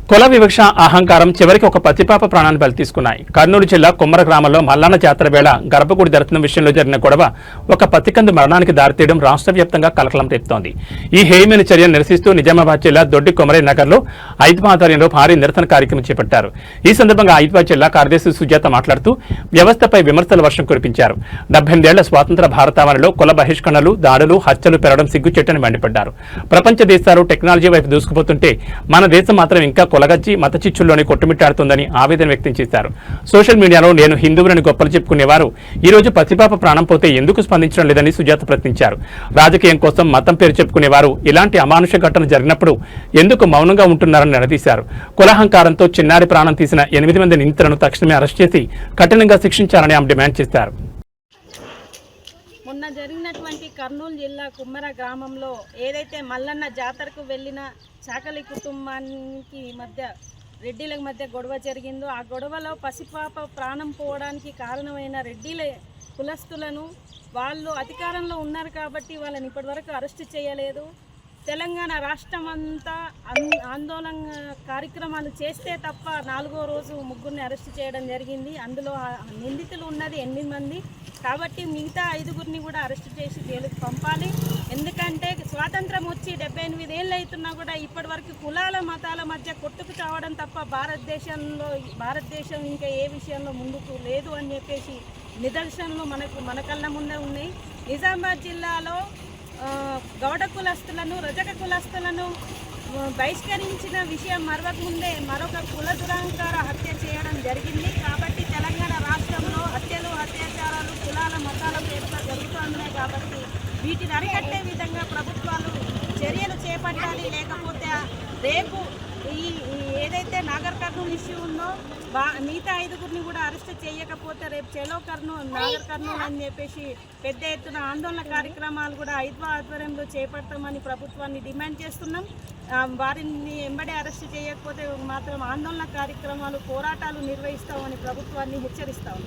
కుల వివక్ష అహంకారం చివరికి ఒక పసిపాప ప్రాణాన్ని బలి తీసుకున్నాయి. కర్నూలు జిల్లా కుమ్మర గ్రామంలో మల్లన్న జాతర వేళ గర్భగుడి దర్శనం విషయంలో జరిగిన గొడవ ఒక పసికందు మరణానికి దారితీయడం రాష్ట్ర వ్యాప్తంగా కలకలం రేపుతోంది. ఈ హేయమైన చర్యను నిరసిస్తూ నిజామాబాద్ జిల్లా దొడ్డి కొమరయ్య నగర్లో ఐద్వా ఆధ్వర్యంలో భారీ నిరసన కార్యక్రమం చేపట్టారు. ఈ సందర్భంగా ఐద్వా జిల్లా కార్యదర్శి సుజాత మాట్లాడుతూ వ్యవస్థపై విమర్శల వర్షం కురిపించారు. 78 ఏళ్ల స్వాతంత్ర భారతావనిలో కుల బహిష్కరణలు, దాడులు, హత్యలు పెరగడం సిగ్గుచెట్టని మండిపడ్డారు. ప్రపంచ దేశాలు టెక్నాలజీ వైపు దూసుకుపోతుంటే మన దేశం మాత్రం ఇంకా కొలగజ్జి మత చిచ్చుల్లోనే కొట్టుమిట్టాడుతుందని ఆవేదన వ్యక్తం చేశారు. సోషల్ మీడియాలో నేను హిందువులని గొప్పలు చెప్పుకునేవారు ఈ రోజు పసిపాప ప్రాణం పోతే ఎందుకు స్పందించడం లేదని సుజాత ప్రశ్నించారు. రాజకీయం కోసం మతం పేరు చెప్పుకునేవారు ఇలాంటి అమానుష ఘటన జరిగినప్పుడు ఎందుకు మౌనంగా ఉంటున్నారని నిలదీశారు. కులహంకారంతో చిన్నారి ప్రాణం తీసిన 8 మంది నిందితులను తక్షణమే అరెస్ట్ చేసి కఠినంగా శిక్షించాలని ఆమె డిమాండ్ చేశారు. మొన్న జరిగినటువంటి కర్నూలు జిల్లా కుమ్మర గ్రామంలో ఏదైతే మల్లన్న జాతరకు వెళ్ళిన చాకలి కుటుంబానికి మధ్య రెడ్డిల మధ్య గొడవ జరిగిందో ఆ గొడవలో పసిపాప ప్రాణం పోవడానికి కారణమైన రెడ్డిల కులస్తులను వాళ్ళు అధికారంలో ఉన్నారు కాబట్టి వాళ్ళని ఇప్పటివరకు అరెస్ట్ చేయలేదు. తెలంగాణ రాష్ట్రం అంతా ఆందోళన కార్యక్రమాలు చేస్తే తప్ప 4వ రోజు ముగ్గురిని అరెస్ట్ చేయడం జరిగింది. అందులో నిందితులు ఉన్నది 8 మంది కాబట్టి మిగతా 5గురిని కూడా అరెస్ట్ చేసి జైలుకు పంపాలి. ఎందుకంటే స్వాతంత్రం వచ్చి 78 ఏళ్ళు అవుతున్నా కూడా ఇప్పటి వరకు కులాల మతాల మధ్య కొట్టుకు చావడం తప్ప భారతదేశం ఇంకా ఏ విషయంలో ముందుకు లేదు అని చెప్పేసి నిదర్శనలు మన కళ్ళ ముందే ఉన్నాయి. నిజామాబాద్ జిల్లాలో గౌడ కులస్తులను, రజక కులస్తులను బహిష్కరించిన విషయం మరవకముందే మరొక కుల దురహంకార హత్య చేయడం జరిగింది. కాబట్టి తెలంగాణ రాష్ట్రంలో హత్యలు, అత్యాచారాలు కులాల మతాల పేరుతో జరుగుతున్నాయి. కాబట్టి వీటిని అరికట్టే విధంగా ప్రభుత్వాలు చర్యలు చేపట్టాలి. లేకపోతే రేపు ఈ ఏదైతే నాగర్ కర్నూలు ఇష్యూ ఉందో మిగతా 5గురిని కూడా అరెస్ట్ చేయకపోతే రేపు చెలో నాగర్ కర్నూలు అని చెప్పేసి పెద్ద ఎత్తున ఆందోళన కార్యక్రమాలు కూడా ఐద్వా ఆధ్వర్యంలో చేపడతామని ప్రభుత్వాన్ని డిమాండ్ చేస్తున్నాం. వారిని వెంబడే అరెస్ట్ చేయకపోతే మాత్రం ఆందోళన కార్యక్రమాలు, పోరాటాలు నిర్వహిస్తామని ప్రభుత్వాన్ని హెచ్చరిస్తాము.